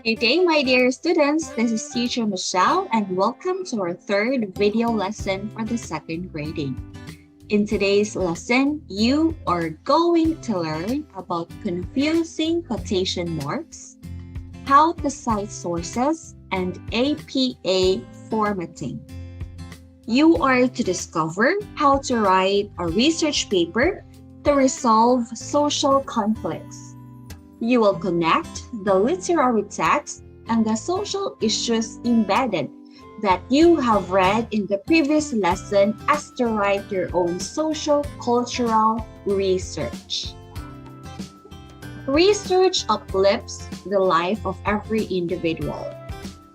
Good day, my dear students. This is Teacher Michelle, and welcome to our third video lesson for the second grading. In today's lesson, you are going to learn about confusing quotation marks, how to cite sources, and APA formatting. You are to discover how to write a research paper to resolve social conflicts. You will connect the literary text and the social issues embedded that you have read in the previous lesson as to write your own social-cultural research. Research uplifts the life of every individual.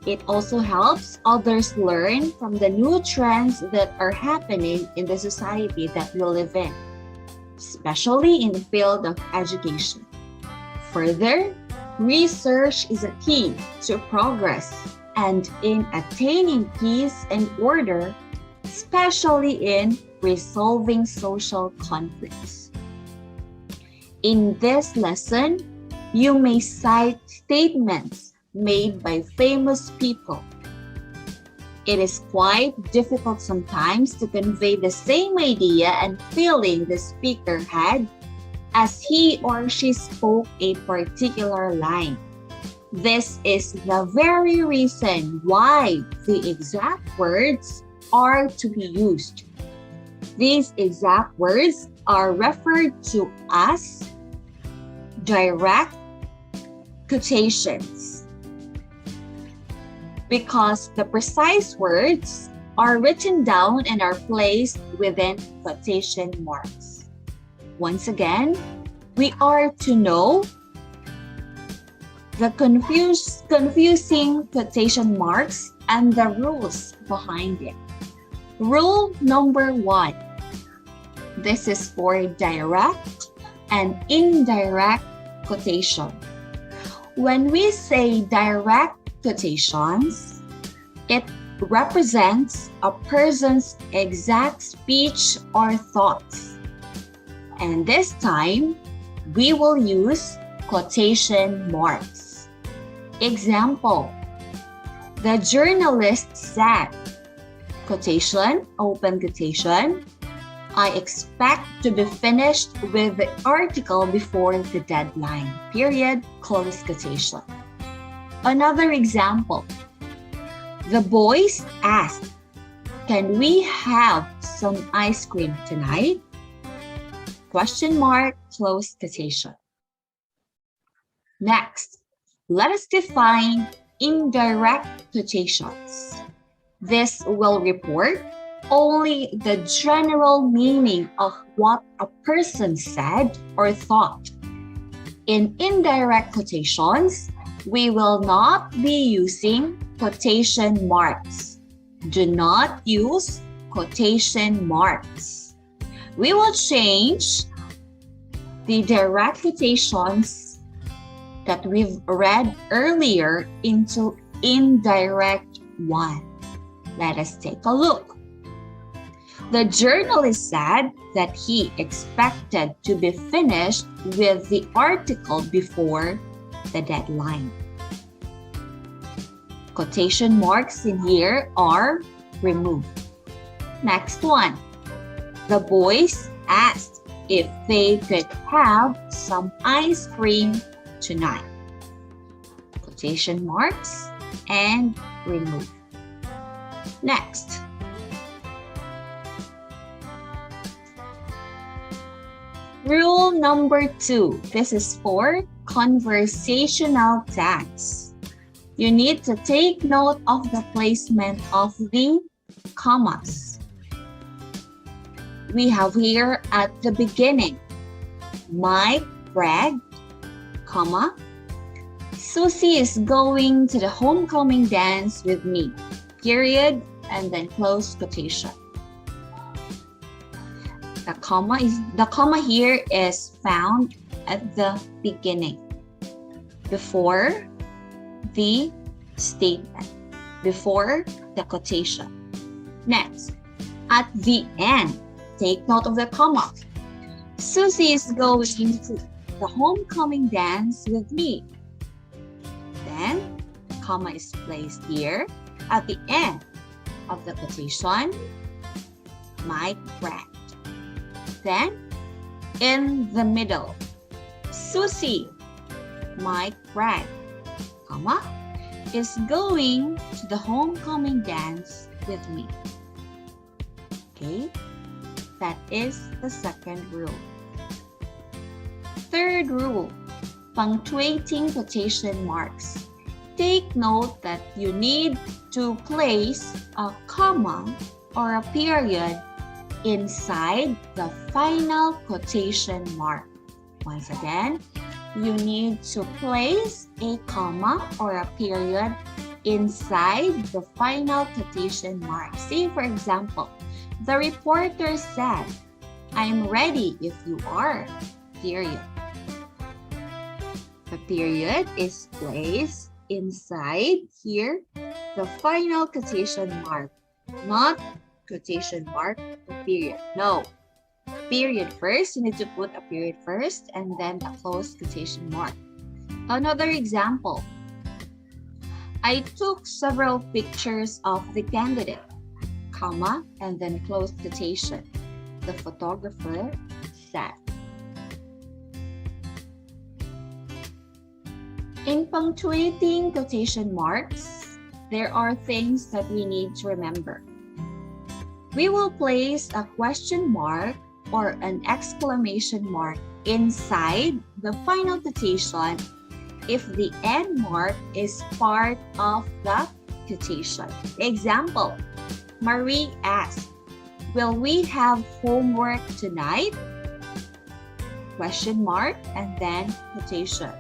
It also helps others learn from the new trends that are happening in the society that we live in, especially in the field of education. Further, research is a key to progress and in attaining peace and order, especially in resolving social conflicts. In this lesson, you may cite statements made by famous people. It is quite difficult sometimes to convey the same idea and feeling the speaker had as he or she spoke a particular line. This is the very reason why the exact words are to be used. These exact words are referred to as direct quotations because the precise words are written down and are placed within quotation marks. Once again, we are to know the confusing quotation marks and the rules behind it. Rule number 1. This is for direct and indirect quotation. When we say direct quotations, it represents a person's exact speech or thoughts. And this time, we will use quotation marks. Example, the journalist said, quotation, open quotation, I expect to be finished with the article before the deadline, period, close quotation. Another example, the boys asked, can we have some ice cream tonight? Question mark, close quotation. Next, let us define indirect quotations. This will report only the general meaning of what a person said or thought. In indirect quotations, we will not be using quotation marks. Do not use quotation marks. We will change the direct quotations that we've read earlier into indirect one. Let us take a look. The journalist said that he expected to be finished with the article before the deadline. Quotation marks in here are removed. Next one. The boys asked if they could have some ice cream tonight. Quotation marks and remove. Next. Rule number 2. This is for conversational tags. You need to take note of the placement of the commas. We have here at the beginning, Mike bragged, comma, Susie is going to the homecoming dance with me, period, and then close quotation. The comma here is found at the beginning, before the statement, before the quotation. Next, at the end, take note of the comma. Susie is going to the homecoming dance with me. Then, comma is placed here at the end of the quotation, my friend. Then, in the middle, Susie, my friend, comma, is going to the homecoming dance with me. Okay, that is the second rule. Third rule, punctuating quotation marks. Take note that you need to place a comma or a period inside the final quotation mark. Once again, you need to place a comma or a period inside the final quotation mark. Say, for example, the reporter said, "I'm ready if you are," period. The period is placed inside here, the final quotation mark, not quotation mark, period. No, period first. You need to put a period first and then a closed quotation mark. Another example. I took several pictures of the candidate, comma, and then closed quotation. The photographer said. In punctuating quotation marks, there are things that we need to remember. We will place a question mark or an exclamation mark inside the final quotation if the end mark is part of the quotation. Example, Marie asked, "Will we have homework tonight?" Question mark and then quotation.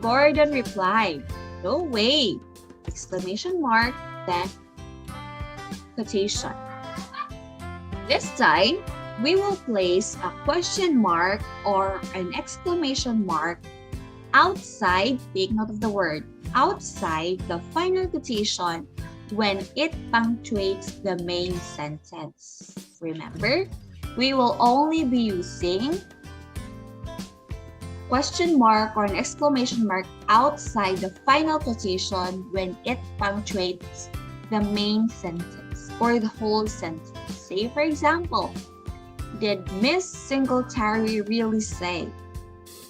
Gordon replied, "No way!" Exclamation mark, then quotation. This time, we will place a question mark or an exclamation mark outside, take note of the word, outside the final quotation when it punctuates the main sentence. Remember, we will only be using question mark or an exclamation mark outside the final quotation when it punctuates the main sentence or the whole sentence. Say, for example, did Miss Singletary really say,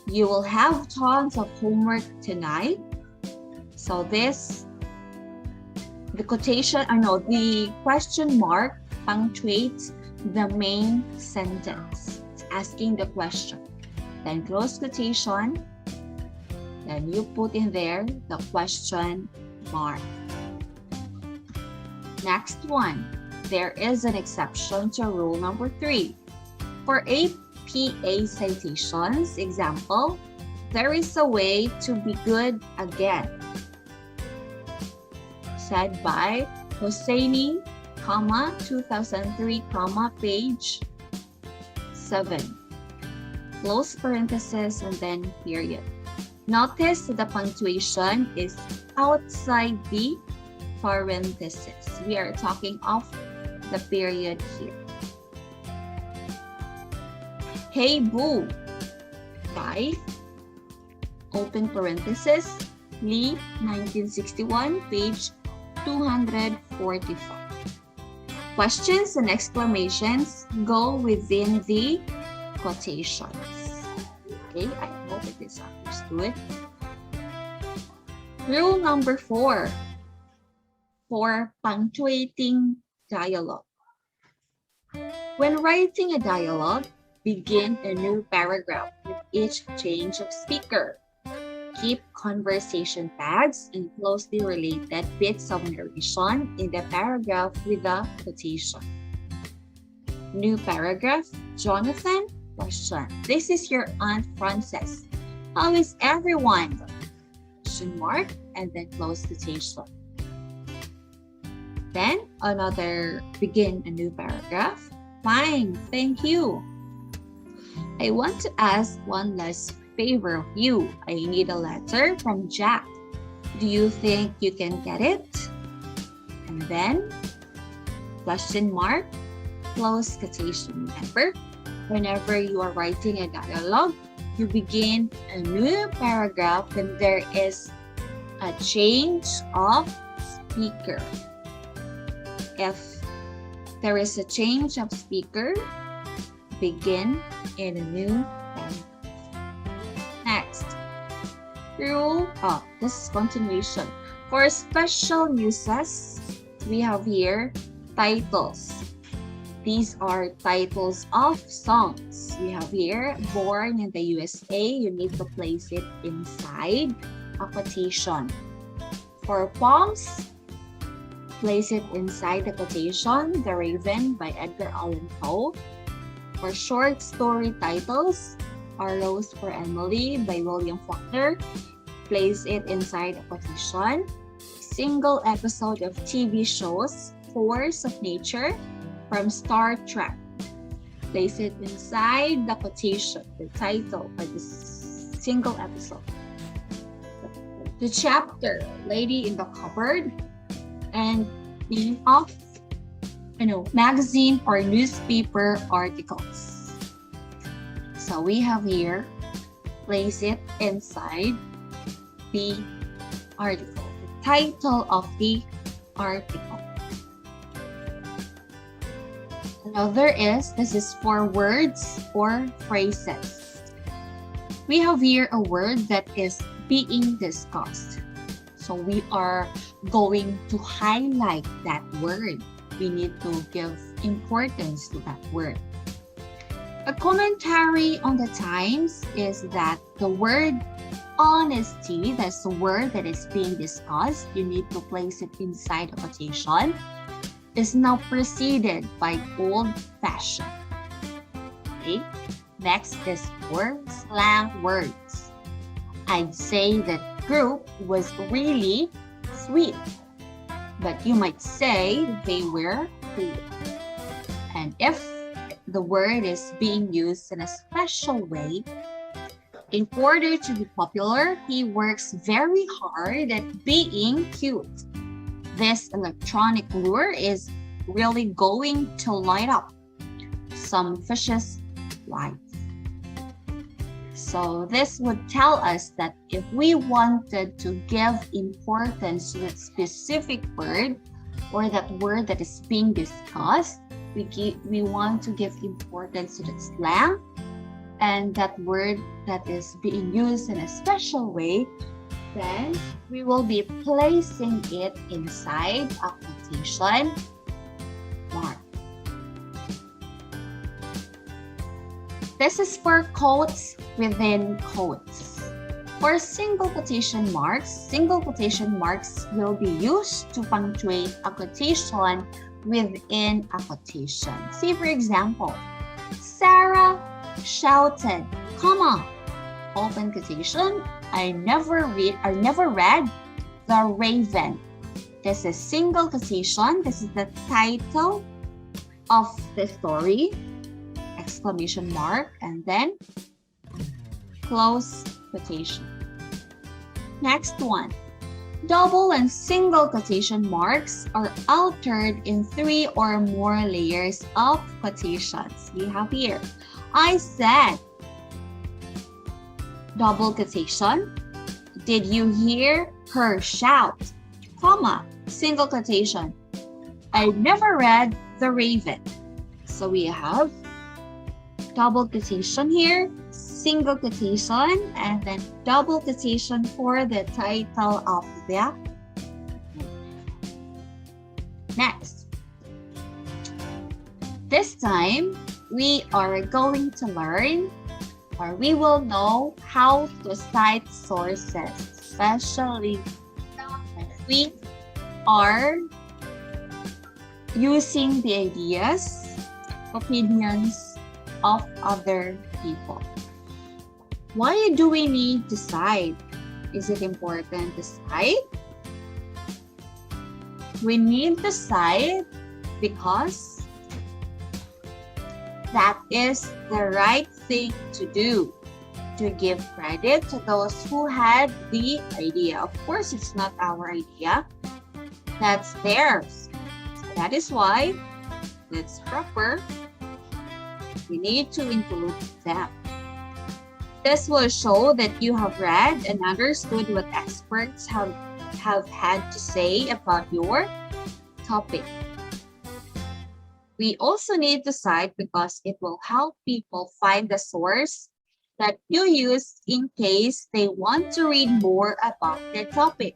"You will have tons of homework tonight"? So the question mark punctuates the main sentence. It's asking the question. Then close quotation. Then you put in there the question mark. Next one. There is an exception to rule number 3. For APA citations, example, there is a way to be good again. Said by Hosseini, 2003, page 7. Close parenthesis and then period. Notice that the punctuation is outside the parenthesis. We are talking of the period here. Hey Boo, by, open parenthesis, Lee, 1961, page 245. Questions and exclamations go within the quotations. Okay, I hope it is understood. Rule number 4. For punctuating dialogue. When writing a dialogue, begin a new paragraph with each change of speaker. Keep conversation tags and closely related bits of narration in the paragraph with the quotation. New paragraph, Jonathan, question. This is your Aunt Frances. How is everyone? Question mark and then close quotation. Then another, begin a new paragraph. Fine, thank you. I want to ask one last favor of you. I need a letter from Jack. Do you think you can get it? And then question mark, close quotation. Remember, whenever you are writing a dialogue, you begin a new paragraph when there is a change of speaker. If there is a change of speaker, begin in a new sentence. Next, this is continuation. For special uses, we have here titles. These are titles of songs. We have here, born in the USA, you need to place it inside a quotation. For poems, place it inside the quotation, The Raven by Edgar Allan Poe. For short story titles, A Rose for Emily by William Faulkner, place it inside a quotation. Single episode of TV shows, Force of Nature from Star Trek, place it inside the quotation, the title of the single episode. The chapter, Lady in the Cupboard, and the magazine or newspaper articles. So we have here, place it inside the article, the title of the article. Another this is for words or phrases. We have here a word that is being discussed. So we are going to highlight that word. We need to give importance to that word. A commentary on the times is that the word honesty, that's the word that is being discussed, you need to place it inside a quotation, is now preceded by old-fashioned. Okay? Next is for slang words. I'd say that group was really sweet, but you might say they were cool. And if the word is being used in a special way, in order to be popular, he works very hard at being cute. This electronic lure is really going to light up some fish's life. So this would tell us that if we wanted to give importance to that specific word or that word that is being discussed, we want to give importance to the slang and that word that is being used in a special way, then we will be placing it inside a quotation mark. This is for quotes within quotes. For single quotation marks will be used to punctuate a quotation within a quotation. See, for example, Sarah shouted, comma, open quotation, I never read The Raven. This is single quotation. This is the title of the story, exclamation mark, and then close quotation. Next one. Double and single quotation marks are altered in 3 or more layers of quotations. We have here, I said, double quotation. Did you hear her shout? Comma, single quotation. I never read The Raven. So we have double quotation here, single quotation, and then double quotation for the title of the book. Next. This time, we are going to learn, or we will know how to cite sources, especially if we are using the ideas, opinions of other people. Why do we need to cite? Is it important to cite? We need to cite because that is the right thing to do, to give credit to those who had the idea. Of course, it's not our idea. That's theirs. So that is why it's proper. We need to include them. This will show that you have read and understood what experts have have had to say about your topic. We also need to cite because it will help people find the source that you use in case they want to read more about the topic.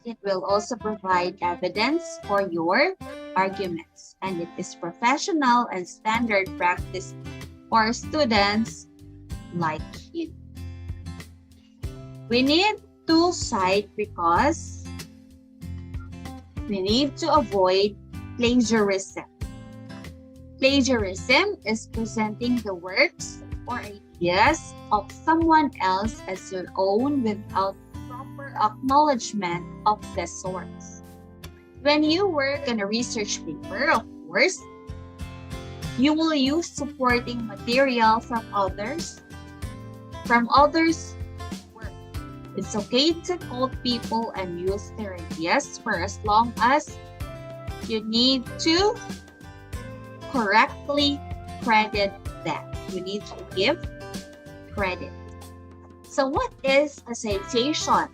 It will also provide evidence for your arguments, and it is professional and standard practice for students like you. We need to cite because we need to avoid plagiarism. Plagiarism is presenting the works or ideas of someone else as your own without proper acknowledgement of the source. When you work on a research paper, of course, you will use supporting material from others' work. It's okay to quote people and use their ideas for as long as you need to correctly credit them. You need to give credit. So what is a citation?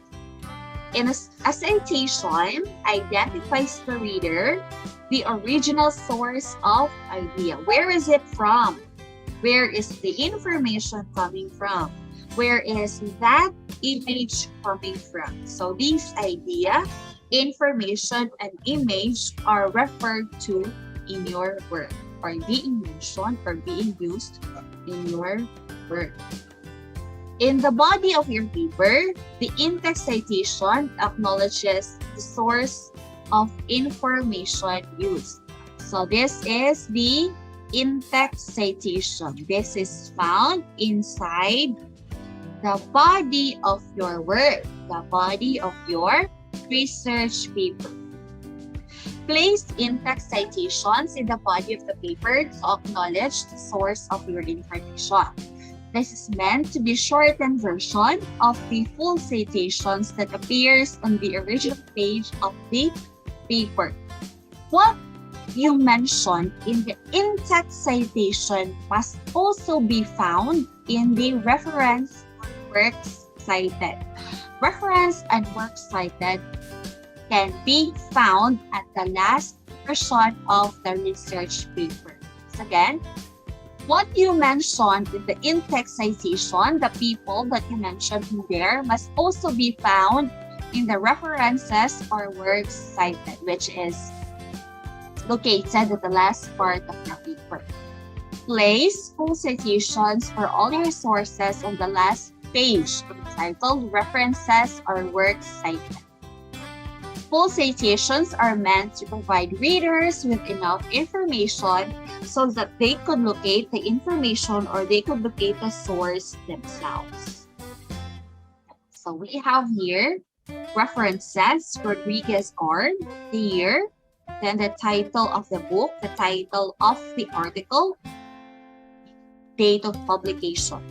A citation identifies the reader, the original source of idea. Where is it from? Where is the information coming from? Where is that image coming from? So these idea, information, and image are referred to in your work, or being mentioned or being used in your work. In the body of your paper, the in-text citation acknowledges the source of information used. So this is the in-text citation. This is found inside the body of your work, the body of your research paper. Place in-text citations in the body of the paper to acknowledge the source of your information. This is meant to be shortened version of the full citations that appears on the original page of the paper. What you mentioned in the in-text citation must also be found in the reference works cited. Reference and works cited can be found at the last version of the research paper. So again, what you mentioned in the in-text citation, the people that you mentioned in there, must also be found in the references or works cited, which is located at the last part of the paper. Place full citations for all your sources on the last page entitled References or Works Cited. Full citations are meant to provide readers with enough information so that they could locate the information or they could locate the source themselves. So we have here references, Rodriguez Ord, the year, then the title of the book, the title of the article, date of publication.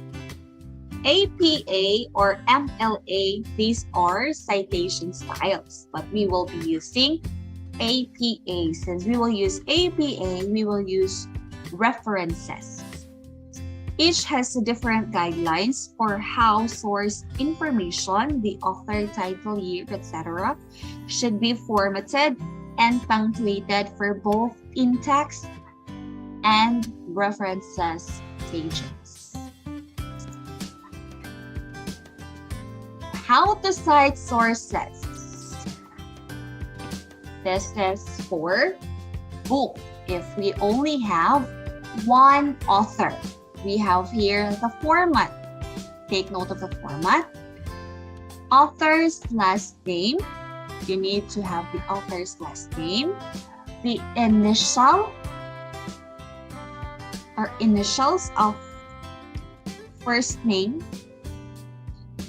APA or MLA, these are citation styles, but we will be using APA. Since we will use APA, we will use references. Each has different guidelines for how source information, the author, title, year, etc., should be formatted and punctuated for both in-text and references pages. How to cite sources. This is for book. If we only have one author, we have here the format. Take note of the format. Author's last name. You need to have the author's last name. The initial or initials of first name.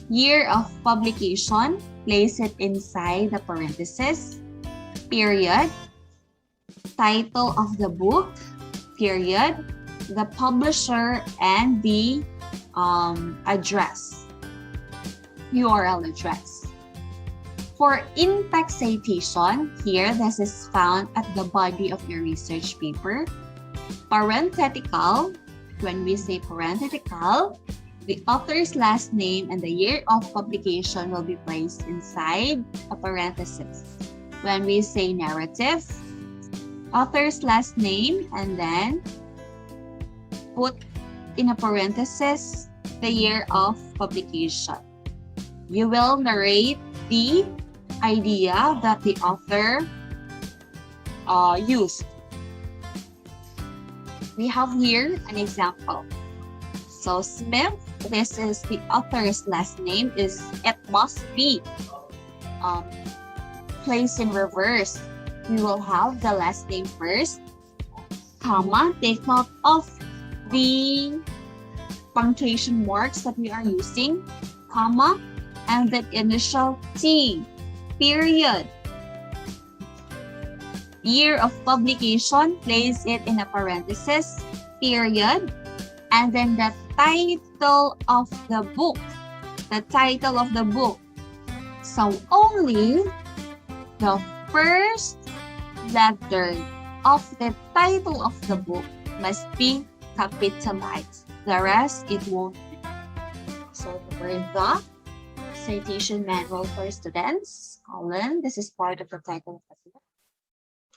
Year of publication, place it inside the parentheses, period, title of the book, period, the publisher, and the address, URL address. For in-text citation, here this is found at the body of your research paper. Parenthetical, when we say parenthetical, The author's last name and the year of publication will be placed inside a parenthesis. When we say narrative, author's last name and then put in a parenthesis the year of publication. You will narrate the idea that the author used. We have here an example. So Smith, this is the author's last name, it must be placed in reverse. We will have the last name first, comma, take note of the punctuation marks that we are using, comma, and the initial T, period. Year of publication, place it in a parenthesis, period, and then the title of the book. So only the first letter of the title of the book must be capitalized. The rest, it won't be. So for the citation manual for students, this is part of the title of the book.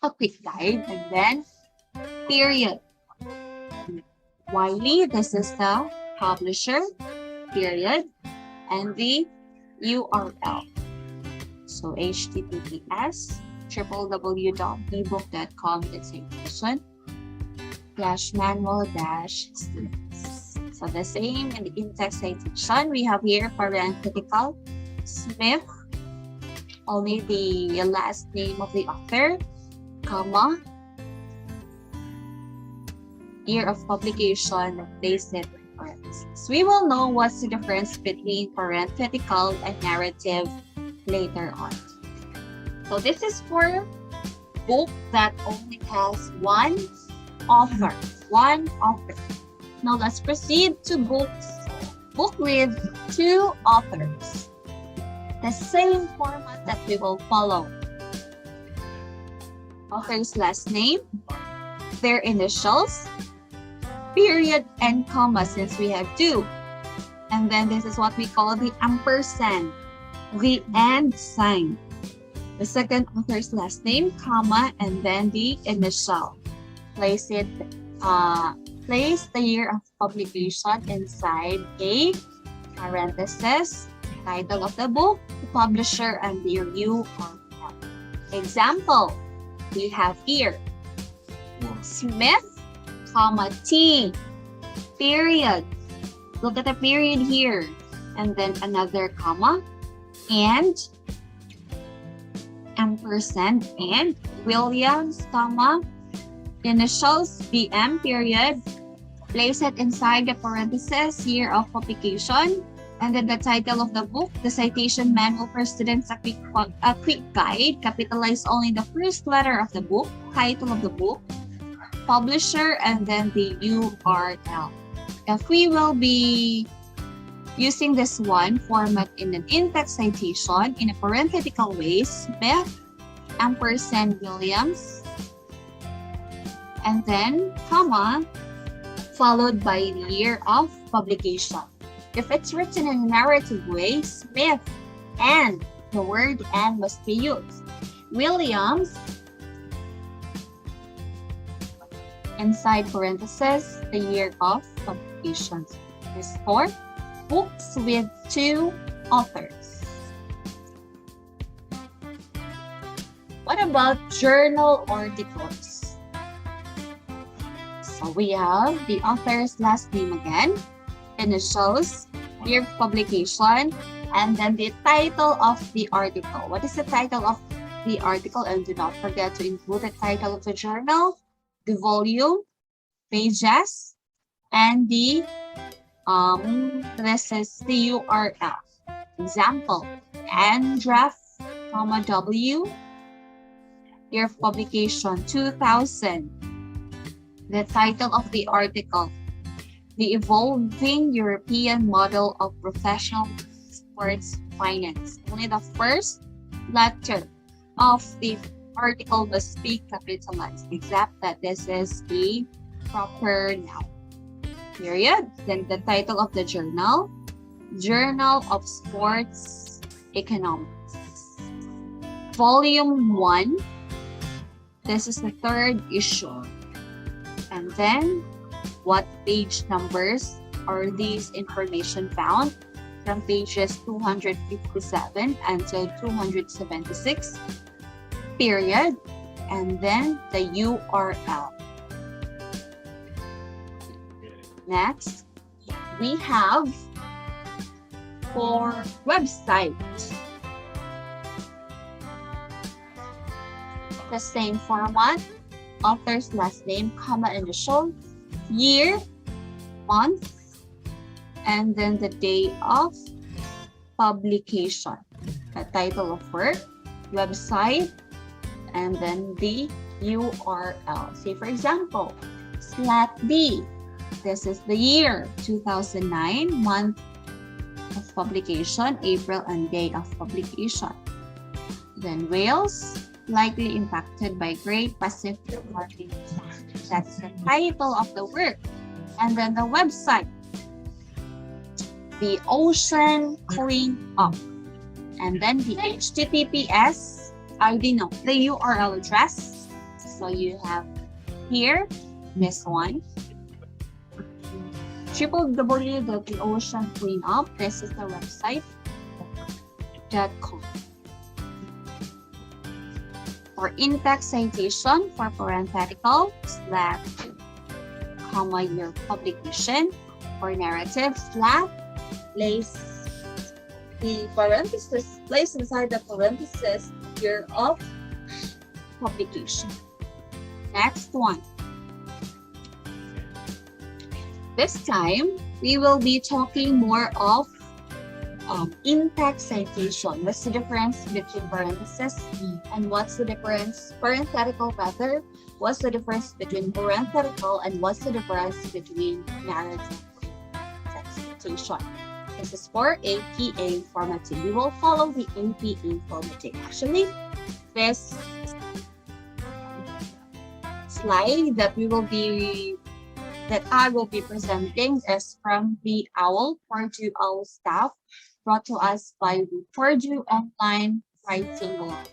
A quick guide, and then period. Wiley, this is the publisher, period, and the URL. So https://ebook.com/manual-students. So the same in the in-text citation, we have here parenthetical Smith, only the last name of the author, comma, year of publication, place it in parentheses. We will know what's the difference between parenthetical and narrative later on. So this is for book that only has one author. Now let's proceed to book with two authors. The same format that we will follow. Author's last name, their initials, period, and comma, since we have two. And then this is what we call the ampersand, the and sign. The second author's last name, comma, and then the initial. Place the year of publication inside a parenthesis, title of the book, the publisher, and the URL. Example, we have here Smith, comma, T, period. Look at the period here. And then another comma, and ampersand, and Williams, comma, initials, BM, period. Place it inside the parenthesis, year of publication, and then the title of the book, the citation manual for students, a quick guide, capitalize only the first letter of the book, title of the book, publisher, and then the URL. If we will be using this one format in an in-text citation in a parenthetical way, Smith, ampersand, Williams, and then comma, followed by the year of publication. If it's written in a narrative way, Smith and the word and must be used. Williams, inside parentheses, the year of publication. This is for books with two authors. What about journal articles? So we have the author's last name again, initials, year of publication, and then the title of the article. What is the title of the article? And do not forget to include the title of the journal, the volume, pages, and the this is the URL. Example, Andraff, W, year of publication 2000. The title of the article, The Evolving European Model of Professional Sports Finance. Only the first letter of the article must be capitalized, except that this is a proper noun. period. Then the title of the journal, Journal of Sports Economics. Volume 1, this is the 3rd issue. And then, what page numbers are these information found? From pages 257 until 276, period, and then the URL. Next, we have for website. The same format, author's last name, comma, initial, year, month, and then the day of publication. The title of work, website, and then the URL. Say for example, Slat B. This is the year 2009, month of publication, April, and day of publication. Then Wales, likely impacted by Great Pacific Hurricane. That's the title of the work. And then the website, the ocean clean up. And then the HTTPS, I already know the URL address. So you have here, this one, www.theoceancleanup, this is the website, .com. For in-text citation, for parenthetical, slash, comma, your publication, for narrative, slash, place the parenthesis, place inside the parenthesis, year of publication. Next one. This time, we will be talking more of in-text citation. What's the difference between parentheses and what's the difference, parenthetical rather, what's the difference between parenthetical and what's the difference between narrative text citation. This is for APA formatting. We will follow the APA formatting. Actually, this slide that I will be presenting is from the Purdue OWL staff, brought to us by the Purdue Online Writing Lab.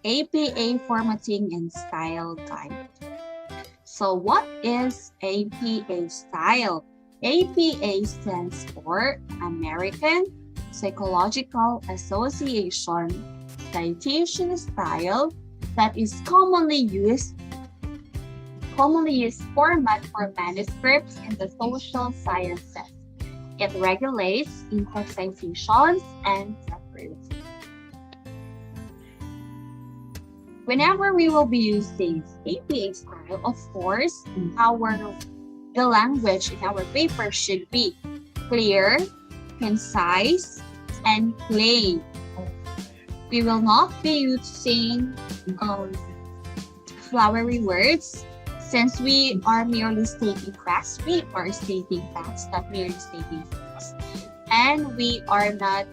APA Formatting and Style Guide. So what is APA style? APA stands for American Psychological Association citation style that is commonly used format for manuscripts in the social sciences. It regulates in-text citations and references. Whenever we will be using APA style, of course, the language in our paper should be clear, concise, and plain. We will not be using flowery words, since we are merely stating facts. We are stating facts, not merely stating facts. And we are not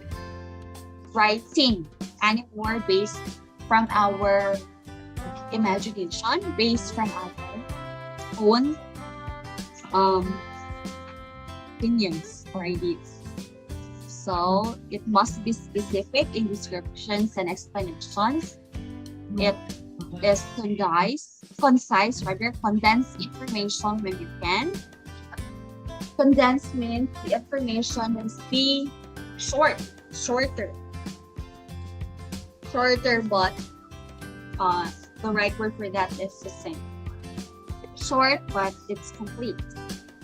writing anymore based from our imagination, based from our own opinions or ideas. So it must be specific in descriptions and explanations. It is concise, condense information when you can. Condense means the information must be shorter, but the right word for that is the same. Short, but it's complete.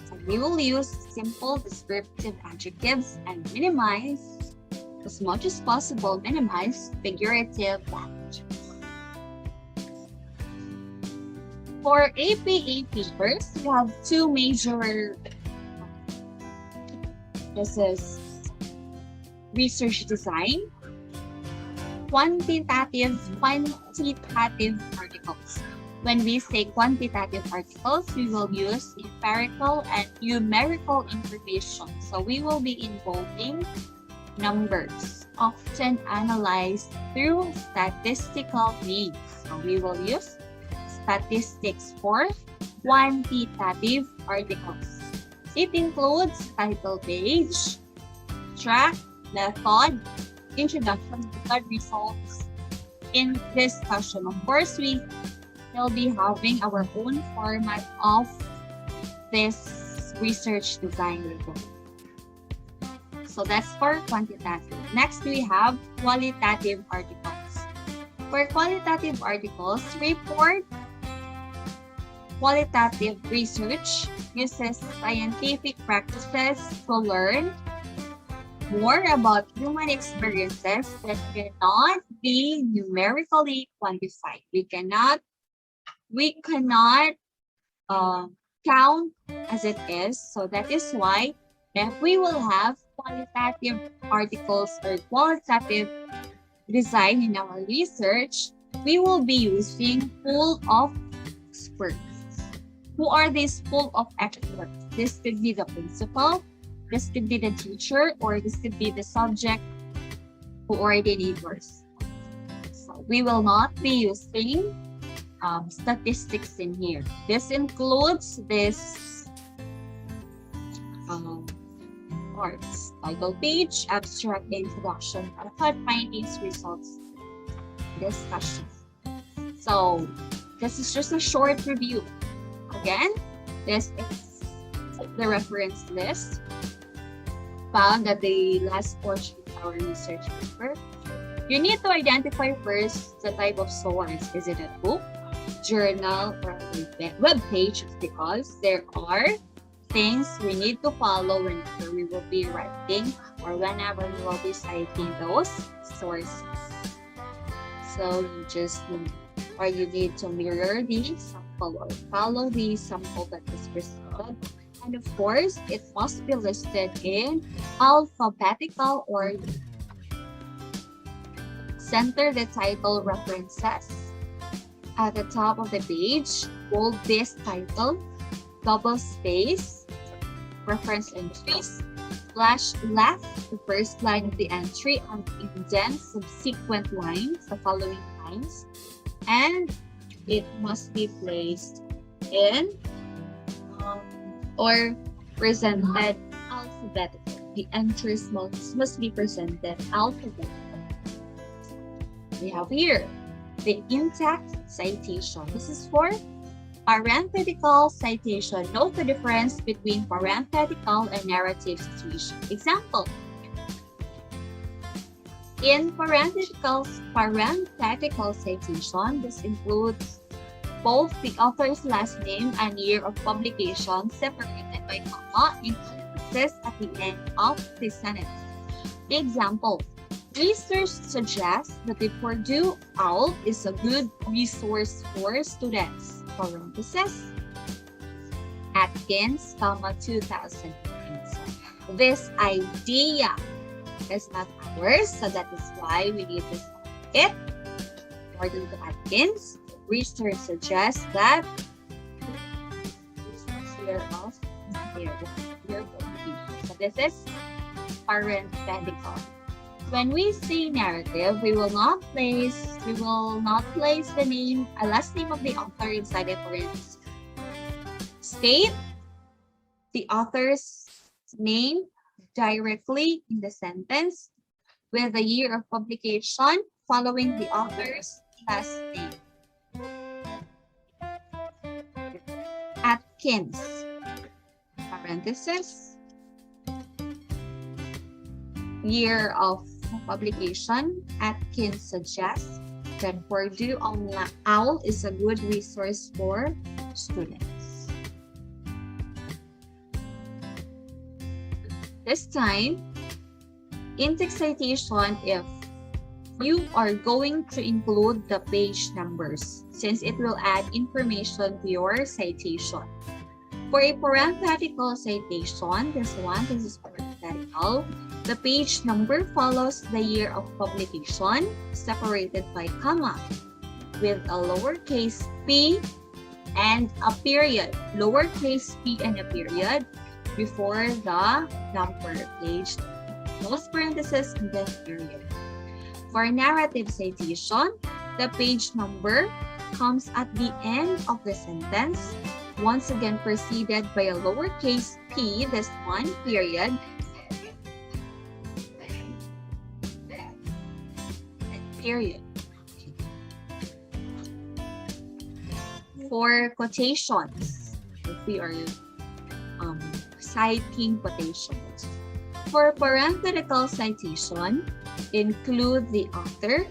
So we will use simple descriptive adjectives and minimize, as much as possible, figurative language. For APA papers, we have two major, this is research design, quantitative articles. When we say quantitative articles, we will use empirical and numerical information. So we will be involving numbers, often analyzed through statistical means. So we will use statistics for quantitative articles. It includes title page, track, method, introduction, method, results. In this discussion, of course, we will be having our own format of this research design report. So that's for quantitative. Next, we have qualitative articles. For qualitative articles, report qualitative research uses scientific practices to learn more about human experiences that cannot be numerically quantified. We cannot count as it is. So that is why if we will have qualitative articles or qualitative design in our research, we will be using full of experts. Who are these full of experts? This could be the principal, this could be the teacher, or this could be the subject coordinators. So we will not be using statistics in here. This includes this parts: title page, abstract, introduction, method, findings, results, discussion. So this is just a short review. Again, this is the reference list found at the last portion of our research paper. You need to identify first the type of source. Is it a book, journal, or a web page? Because there are things we need to follow whenever we will be writing or whenever we will be citing those sources. So you need to mirror the sample or follow the sample that is presented. And of course, it must be listed in alphabetical order. Center the title references. At the top of the page, bold this title, double space, reference entries, slash left the first line of the entry and indent subsequent lines, the following lines, and it must be placed in or presented alphabetically. The entries must be presented alphabetically. We have here the intact citation. This is for parenthetical citation. Note the difference between parenthetical and narrative situation. Example: in parenthetical citation, this includes both the author's last name and year of publication separated by comma and parentheses at the end of the sentence. Example: research suggests that the Purdue OWL is a good resource for students. Parentheses, Atkins, 2009. This idea is not ours, so that is why we need to cite it. According to Atkins, research suggests that so this is parenthetical. When we say narrative, we will not place the name, last name of the author inside the parentheses. State the author's name directly in the sentence with the year of publication following the author's last name. Atkins, parenthesis, year of publication. Atkins suggests that Purdue OWL is a good resource for students. This time, in-text citation, if you are going to include the page numbers, since it will add information to your citation. For a parenthetical citation, this is parenthetical. The page number follows the year of publication, separated by comma, with a lowercase p and a period. Lowercase p and a period before the number page. Close parenthesis and then period. For narrative citation, the page number comes at the end of the sentence once again preceded by a lowercase p, this one, period, period. For quotations, if we are citing quotations. For parenthetical citation, include the author,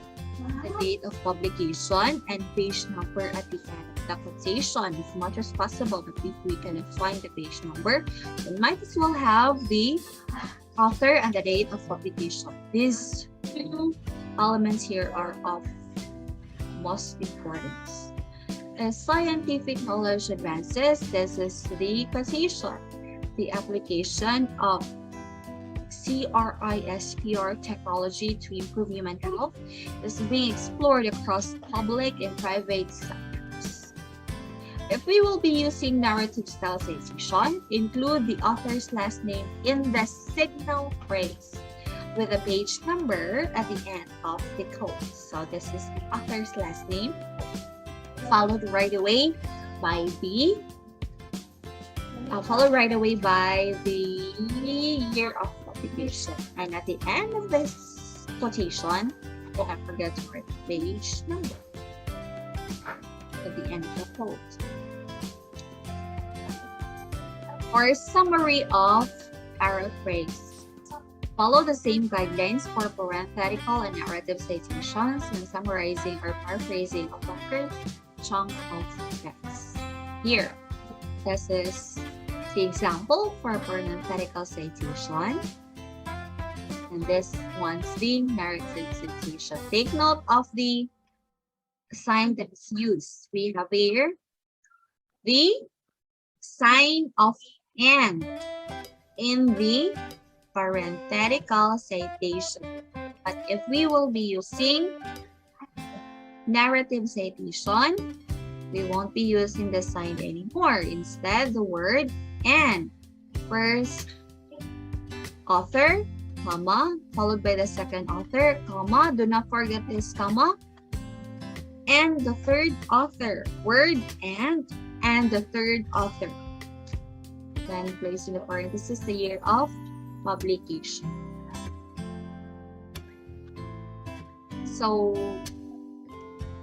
the date of publication, and page number at the end of the quotation as much as possible. But if we cannot find the page number, we might as well have the author and the date of publication. These two elements here are of most importance. As scientific knowledge advances, this is the quotation. The application of CRISPR technology to improve human health is being explored across public and private sectors. If we will be using narrative style citation, include the author's last name in the signal phrase with a page number at the end of the quote. So this is the author's last name, followed right away by the year of publication. And at the end of this quotation, don't forget to write the page number at the end of the quote. For summary of paraphrase, follow the same guidelines for parenthetical and narrative citations when summarizing or paraphrasing a longer chunk of text. Here, this is the example for parenthetical citation, and this one's the narrative citation. Take note of the sign that is used. We have here the sign of and in the parenthetical citation. But if we will be using narrative citation, we won't be using the sign anymore. Instead, the word and. First author, comma, followed by the second author, comma. Do not forget this comma. And the third author, word and the third author. Then place in the parenthesis the year of publication. So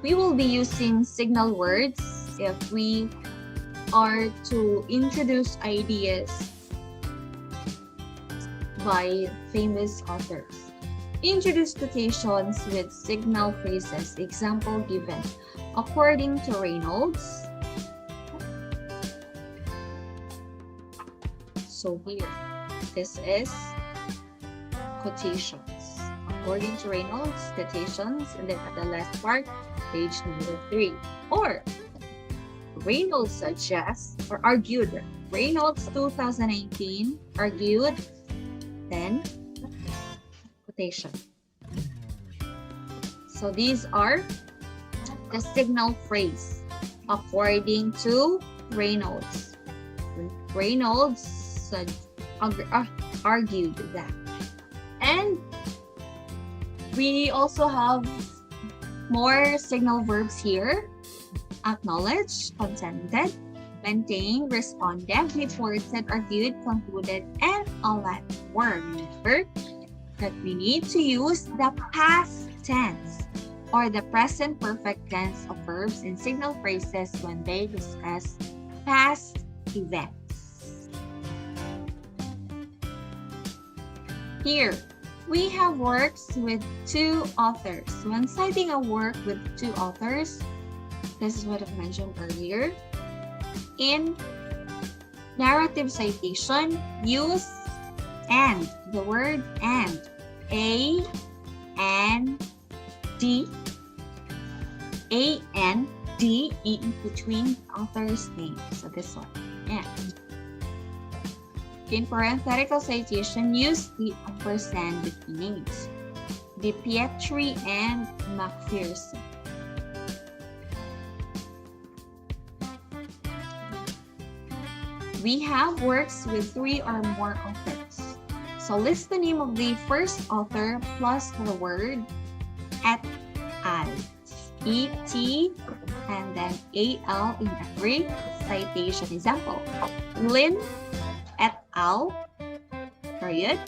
we will be using signal words if we are to introduce ideas by famous authors. Introduce quotations with signal phrases. Example given. According to Reynolds. So here, this is quotations. According to Reynolds, quotations, and then at the last part, page number 3. Or Reynolds suggests or argued. Reynolds 2018 argued, then quotation. So these are the signal phrase according to Reynolds. Reynolds argued that. And we also have more signal verbs here. Acknowledge, consented, maintain, responded, reported, argued, concluded, and all that were. Remember that we need to use the past tense or the present perfect tense of verbs in signal phrases when they discuss past events. Here, we have works with two authors. When citing a work with two authors, this is what I've mentioned earlier. In narrative citation, use and, the word and, A and D in between author's names. So this one, and. In parenthetical citation, use the ampersand between names. De Pietri and Macpherson. We have works with 3 or more authors. So list the name of the first author plus the word et al. E-T-A-L. and then AL in every citation. Example, Lin et al. Period.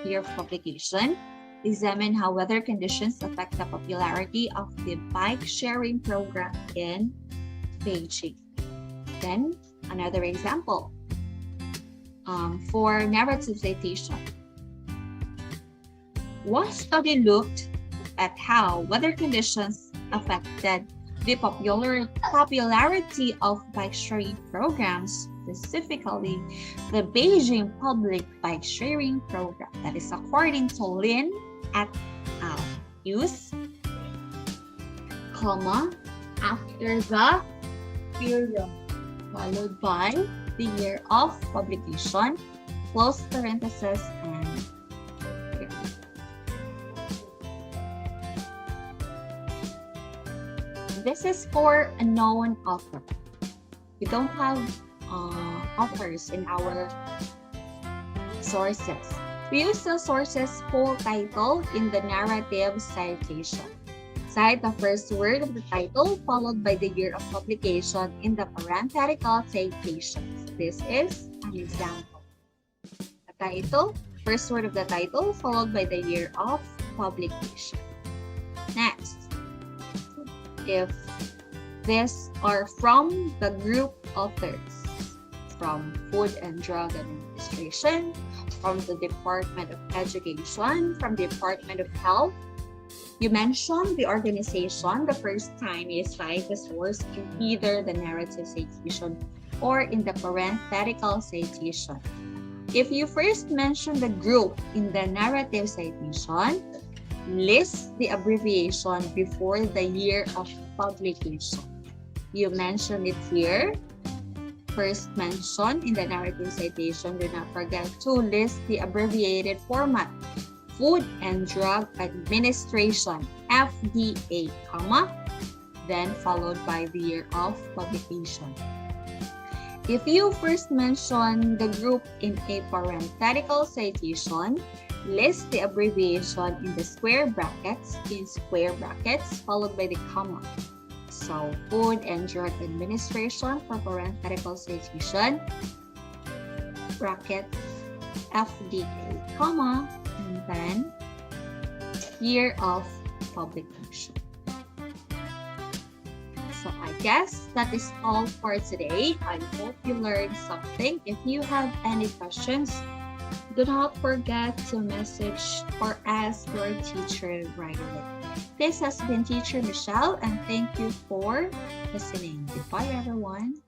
Year of publication. Examine how weather conditions affect the popularity of the bike sharing program in Beijing. Then another example for narrative citation. One study looked at how weather conditions affected the popularity of bike sharing programs, specifically the Beijing public bike sharing program. That is according to Lin et al. Use comma after the period followed by the year of publication, close parenthesis, and this is for a known author. We don't have authors in our sources. We use the source's full title in the narrative citation. Cite the first word of the title followed by the year of publication in the parenthetical citations. This is an example. The title, first word of the title followed by the year of publication. Next, if these are from the group authors, from Food and Drug Administration, from the Department of Education, from the Department of Health, you mention the organization the first time you cite the source in either the narrative citation or in the parenthetical citation. If you first mention the group in the narrative citation, list the abbreviation before the year of publication. You mention it here. First mention in the narrative citation, do not forget to list the abbreviated format. Food and Drug Administration, FDA, then followed by the year of publication. If you first mention the group in a parenthetical citation, list the abbreviation in the square brackets, followed by the comma. So, Food and Drug Administration for parenthetical citation, bracket, FDA, and then year of publication. So I guess that is all for today. I hope you learned something. If you have any questions, do not forget to message or ask your teacher right away. This has been Teacher Michelle, and thank you for listening. Goodbye, everyone.